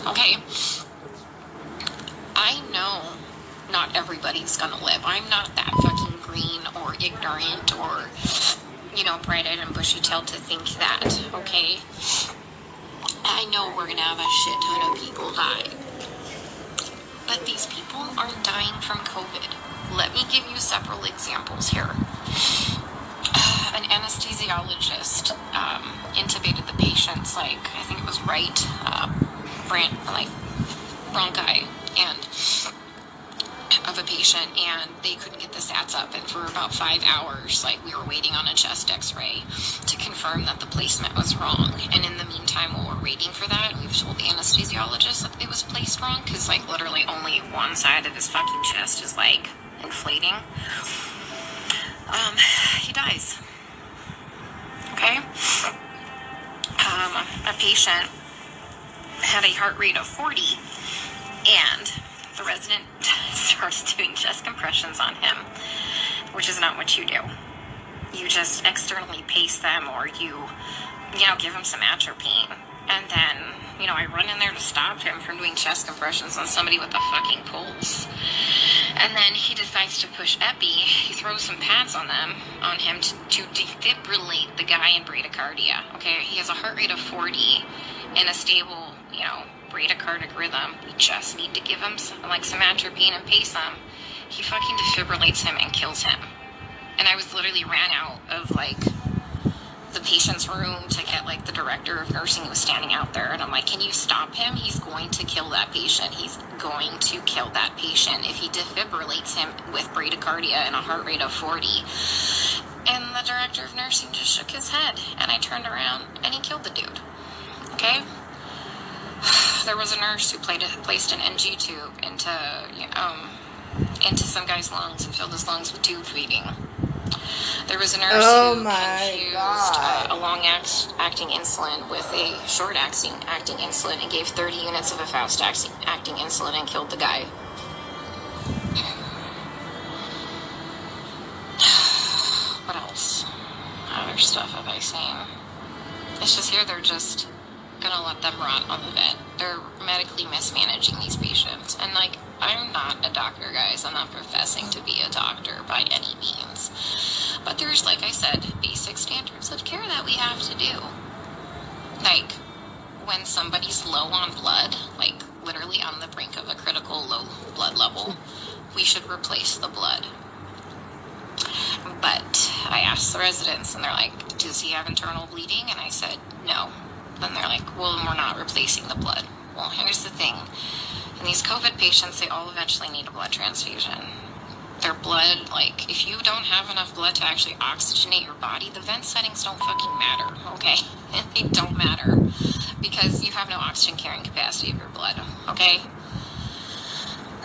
Okay? I know not everybody's gonna live. I'm not that fucking green or ignorant or, bright-eyed and bushy-tailed to think that, okay? I know we're gonna have a shit ton of people die. But these people aren't dying from COVID. Let me give you several examples here. An anesthesiologist intubated the patient's, I think it was right bronchi and of a patient, and they couldn't get the sats up, and for about 5 hours, we were waiting on a chest x-ray to confirm that the placement was wrong. And in the meantime, while we're waiting for that, we've told the anesthesiologist that it was placed wrong, because literally only one side of his fucking chest is inflating. He dies. Okay? A patient had a heart rate of 40, and the resident started doing chest compressions on him, which is not what you do. You just externally pace them, or you give him some atropine. And then, I run in there to stop him from doing chest compressions on somebody with a fucking pulse. And then he decides to push epi. He throws some pads on him to defibrillate the guy in bradycardia. Okay, he has a heart rate of 40 in a stable, bradycardic rhythm. We just need to give him some atropine and pace him. He fucking defibrillates him and kills him. And I was literally ran out of the patient's room to get the director of nursing who was standing out there, and I'm like, can you stop him? He's going to kill that patient. He's going to kill that patient if he defibrillates him with bradycardia and a heart rate of 40. And the director of nursing just shook his head, and I turned around and he killed the dude. Okay? There was a nurse who placed an NG tube into some guy's lungs and filled his lungs with tube feeding. There was a nurse who confused a long-acting insulin with a short-acting insulin and gave 30 units of a fast-acting insulin and killed the guy. What else? Other stuff have I seen? It's just here they're just gonna let them rot on the vet. They're medically mismanaging these patients. And I'm not a doctor, guys. I'm not professing to be a doctor by any means. But there's, like I said, basic standards of care that we have to do. When somebody's low on blood, literally on the brink of a critical low blood level, we should replace the blood. But I asked the residents, and they're like, does he have internal bleeding? And I said, no. Then they're like, well, we're not replacing the blood. Well, here's the thing. And these COVID patients, they all eventually need a blood transfusion. Their blood, if you don't have enough blood to actually oxygenate your body, the vent settings don't fucking matter, okay? They don't matter because you have no oxygen carrying capacity of your blood, okay?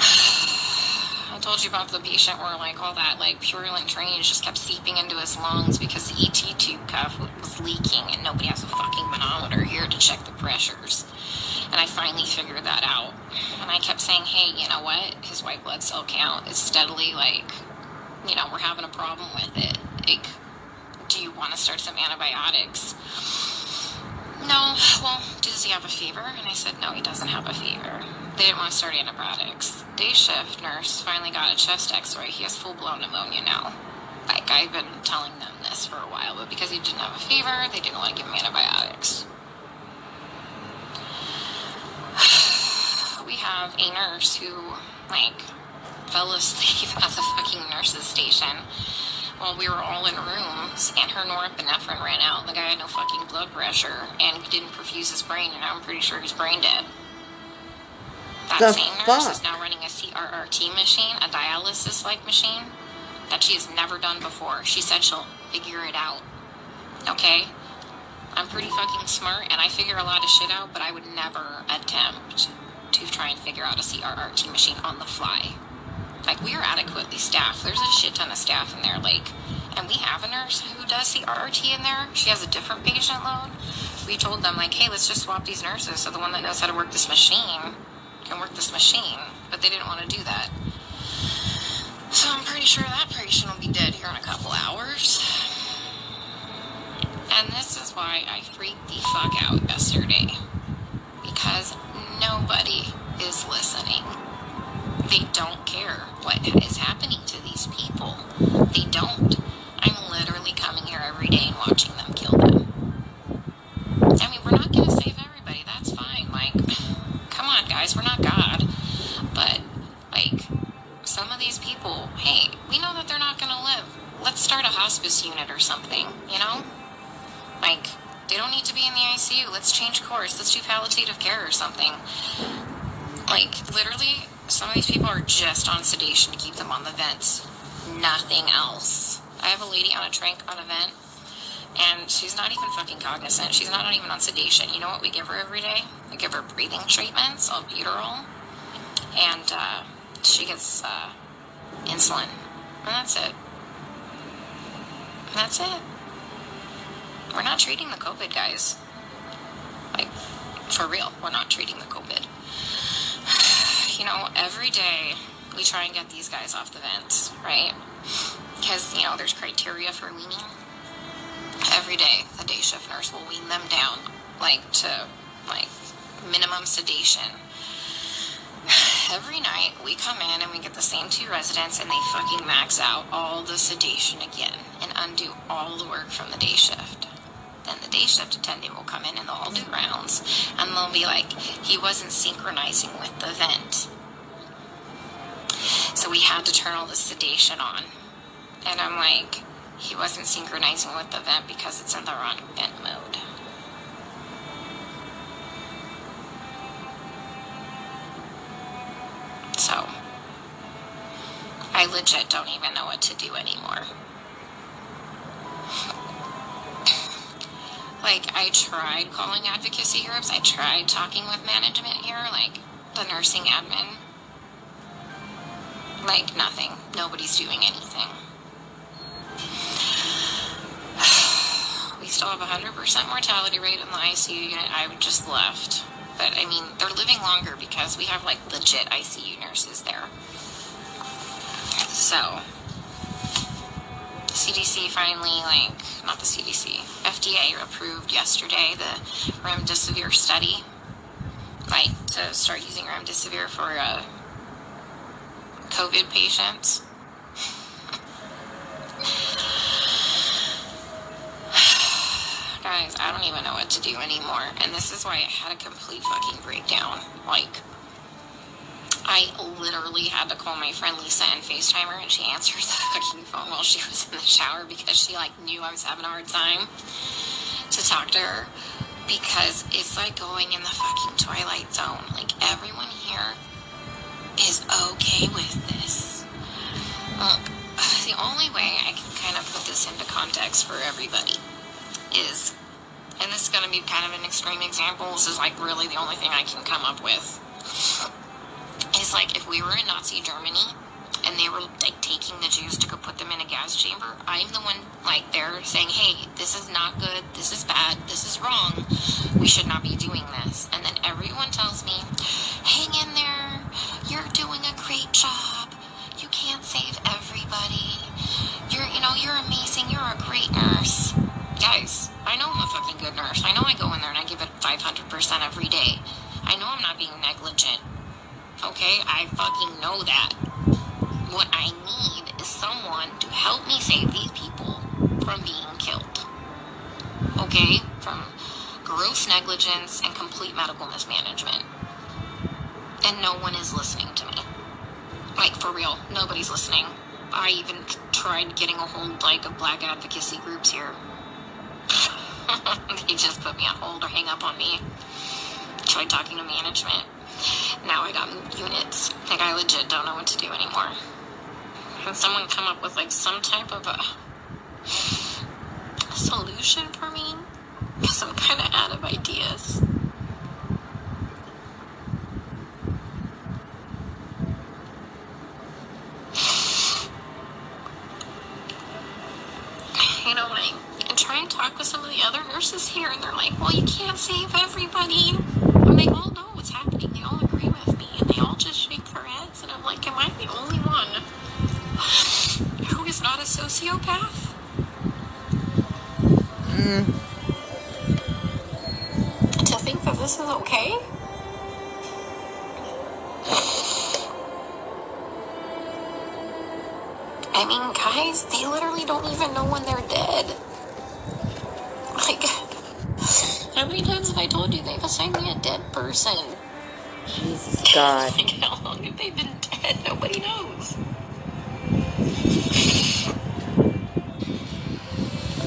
I told you about the patient where all that purulent drainage just kept seeping into his lungs because the ET tube cuff was leaking, and nobody has a fucking manometer here to check the pressures. And I finally figured that out. And I kept saying, hey, you know what? His white blood cell count is steadily we're having a problem with it. Do you want to start some antibiotics? No. Well, does he have a fever? And I said, no, he doesn't have a fever. They didn't want to start antibiotics. Day shift nurse finally got a chest x-ray. He has full-blown pneumonia now. I've been telling them this for a while, but because he didn't have a fever, they didn't want to give him antibiotics. We have a nurse who, fell asleep at the fucking nurse's station while we were all in rooms, and her norepinephrine ran out. The guy had no fucking blood pressure, and he didn't perfuse his brain, and I'm pretty sure he's brain dead. That same nurse is now running a CRRT machine, a dialysis-like machine, that she has never done before. She said she'll figure it out. Okay? I'm pretty fucking smart, and I figure a lot of shit out, but I would never attempt to try and figure out a CRRT machine on the fly. We are adequately staffed. There's a shit ton of staff in there, and we have a nurse who does CRRT in there. She has a different patient load. We told them, hey, let's just swap these nurses so the one that knows how to work this machine can work this machine, but they didn't want to do that. So I'm pretty sure that patient will be dead here in a couple hours. And this is why I freaked the fuck out yesterday. Because no nobody is listening. They don't care what is happening to these people. They don't. I'm literally coming here every day and watching them kill them. I mean, we're not going to save everybody. That's fine. Like, come on, guys. We're not God. But, like, some of these people, hey, we know that they're not going to live. Let's start a hospice unit or something, you know? Like, they don't need to be in the ICU. Let's change course. Let's do palliative care or something. Like, literally, some of these people are just on sedation to keep them on the vents. Nothing else. I have a lady on a vent, and she's not even fucking cognizant. She's not even on sedation. You know what we give her every day? We give her breathing treatments, albuterol, and she gets insulin. And that's it. That's it. We're not treating the COVID, guys. Like, for real, we're not treating the COVID. You know, every day we try and get these guys off the vents, right? Because, you know, there's criteria for weaning. Every day, the day shift nurse will wean them down, to minimum sedation. Every night, we come in and we get the same 2 residents, and they fucking max out all the sedation again and undo all the work from the day shift. Then the day shift attendant will come in and they'll all do rounds, and they'll be like, he wasn't synchronizing with the vent. So we had to turn all the sedation on. And I'm like, he wasn't synchronizing with the vent because it's in the wrong vent mode. So, I legit don't even know what to do anymore. Like, I tried calling advocacy groups. I tried talking with management here, like the nursing admin. Like, nothing. Nobody's doing anything. We still have 100% mortality rate in the ICU unit. I just left. But, I mean, they're living longer because we have, legit ICU nurses there. So, CDC finally, not the CDC, FDA approved yesterday the remdesivir study, to start using remdesivir for COVID patients. Guys, I don't even know what to do anymore, and this is why I had a complete fucking breakdown. I literally had to call my friend Lisa and FaceTime her, and she answered the fucking phone while she was in the shower because she, knew I was having a hard time to talk to her, because it's going in the fucking Twilight Zone. Everyone here is okay with this. The only way I can kind of put this into context for everybody is, and this is going to be kind of an extreme example, this is really the only thing I can come up with, is if we were in Nazi Germany and they were taking the Jews to go put them in a gas chamber, I'm the one there saying, hey, this is not good, this is bad, this is wrong, we should not be doing this. And then everyone tells me, hang in there, you're doing a great job, you can't save everybody, you're amazing, you're a great nurse. Guys, I know I'm a fucking good nurse. I know I go in there and I give it 500% every day. I know I'm not being negligent. Okay? I fucking know that. What I need is someone to help me save these people from being killed. Okay? From gross negligence and complete medical mismanagement. And no one is listening to me. For real, nobody's listening. I even tried getting a hold, of black advocacy groups here. They just put me on hold or hang up on me. Tried talking to management. Now I got moved units. I legit don't know what to do anymore. Can someone come up with some type of a solution for me? Because I'm kind of out of ideas. I try and talk with some of the other nurses here, and they're like, well, you can't save everybody. And they all know what's happening. They all agree with me, and they all just shake their heads. And I'm like, am I the only one who is not a sociopath? To think that this is okay? I mean, guys, they literally don't even know when they're dead. Like, how many times have I told you they've assigned me a dead person? Jesus God. Like, how long have they been dead? Nobody knows.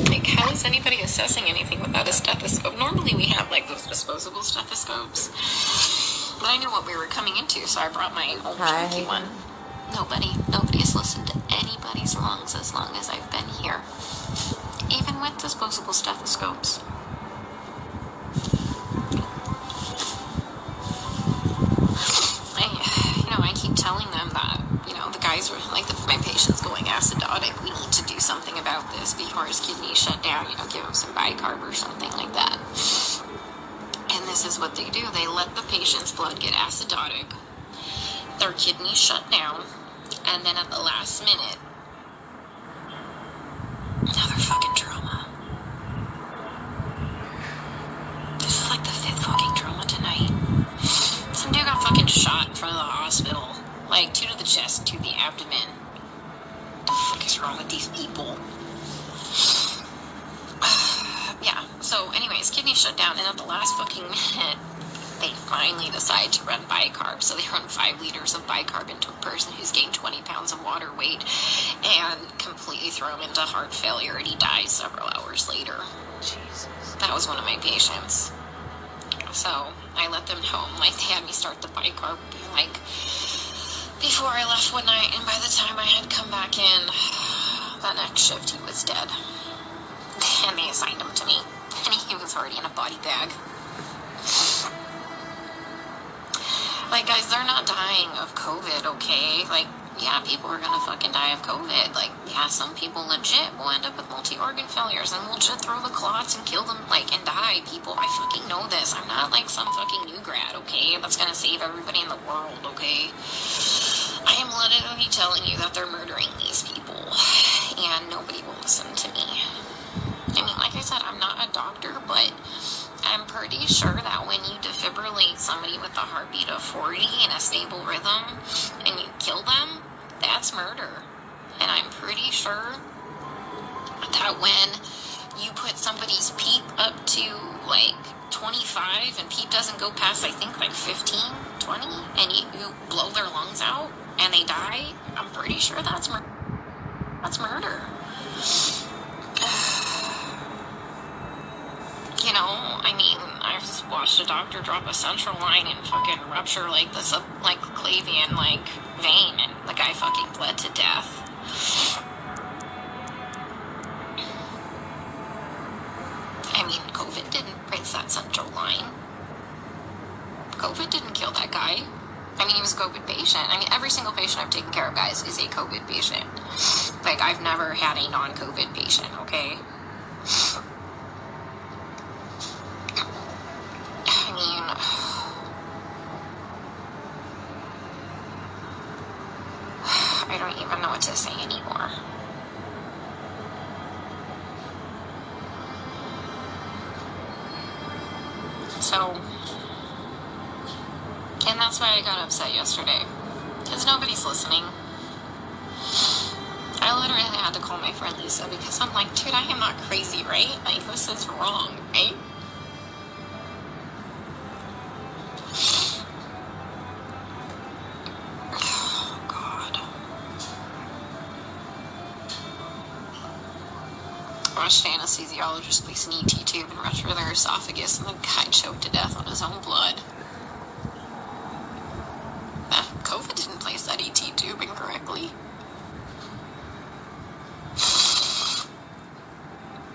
Like, how is anybody assessing anything without a stethoscope? Normally we have, like, those disposable stethoscopes. But I knew what we were coming into, so I brought my own chunky one. Nobody has listened to anybody's lungs as long as I've been here. Even with disposable stethoscopes. I keep telling them that, the guys were like, my patient's going acidotic. We need to do something about this before his kidneys shut down. Give him some bicarb or something like that. And this is what they do. They let the patient's blood get acidotic. Their kidneys shut down. And then at the last minute, another fucking trauma. This is like the 5th fucking trauma tonight. Some dude got fucking shot in front of the hospital. Like, 2 to the chest, 2 to the abdomen. What the fuck is wrong with these people? Yeah, so anyways, kidney shut down, and at the last fucking minute, they finally decide to run bicarb. So they run 5 liters of bicarb into a person who's gained 20 pounds of water weight and completely throw him into heart failure, and he dies several hours later. Jesus. That was one of my patients. So I let them know, like, they had me start the bicarb, like, before I left one night, and by the time I had come back in, that next shift, he was dead. And they assigned him to me, and he was already in a body bag. Like, guys, they're not dying of COVID, okay? Like, yeah, people are gonna fucking die of COVID. Like, yeah, some people legit will end up with multi-organ failures and will legit throw the clots and kill them, like, and die. People, I fucking know this. I'm not, like, some fucking new grad, okay? That's gonna save everybody in the world, okay? I am literally telling you that they're murdering these people, and nobody will listen to me. I mean, like I said, I'm not a doctor, but I'm pretty sure that when you defibrillate somebody with a heartbeat of 40 in a stable rhythm and you kill them, that's murder. And I'm pretty sure that when you put somebody's PEEP up to like 25 and PEEP doesn't go past, I think, like 15, 20, and you blow their lungs out and they die, I'm pretty sure that's murder. I mean, I've just watched a doctor drop a central line and fucking rupture, like, the subclavian, like, vein, and the guy fucking bled to death. I mean, COVID didn't break that central line. COVID didn't kill that guy. I mean, he was a COVID patient. I mean, every single patient I've taken care of, guys, is a COVID patient. Like, I've never had a non-COVID patient, okay? I don't even know what to say anymore. So, and that's why I got upset yesterday, because nobody's listening. I literally had to call my friend Lisa, because I'm like, dude, I am not crazy, right? Like, this is wrong, right? Rushed anesthesiologist placed an ET tube and rushed through their esophagus, and the guy choked to death on his own blood. COVID didn't place that ET tube incorrectly.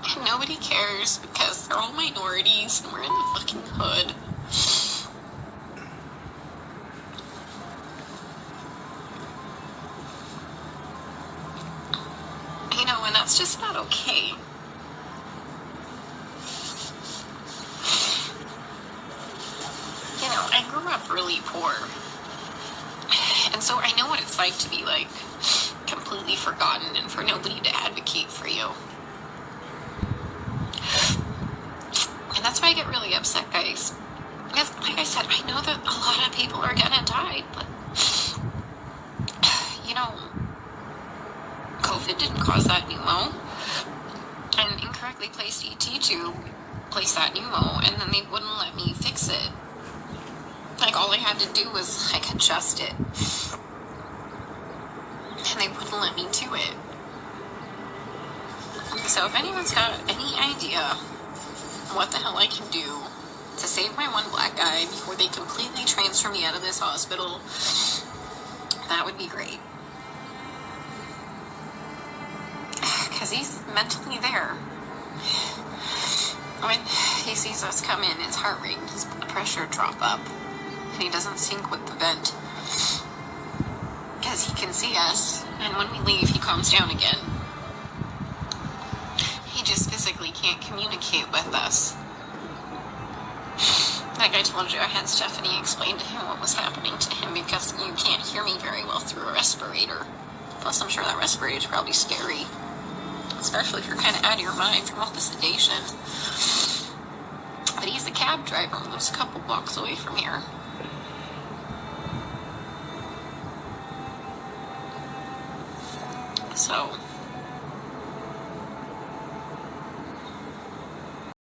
And nobody cares because they're all minorities and we're in the fucking hood. And that's just not okay. I grew up really poor. And so I know what it's like to be, like, completely forgotten and for nobody to advocate for you. And that's why I get really upset, guys. Because, like I said, I know that a lot of people are gonna die, but, it didn't cause that pneumo, and incorrectly placed ET to place that pneumo, and then they wouldn't let me fix it. Like, all I had to do was, like, adjust it. And they wouldn't let me do it. So if anyone's got any idea what the hell I can do to save my one black guy before they completely transfer me out of this hospital, that would be great. Because he's mentally there. When he sees us come in, his heart rate and his blood pressure drop up. And he doesn't sync with the vent. Because he can see us, and when we leave, he calms down again. He just physically can't communicate with us. Like I told you, I had Stephanie explain to him what was happening to him, because you can't hear me very well through a respirator. Plus, I'm sure that respirator is probably scary. Especially if you're kind of out of your mind from all the sedation. But he's a cab driver and lives a couple blocks away from here. So,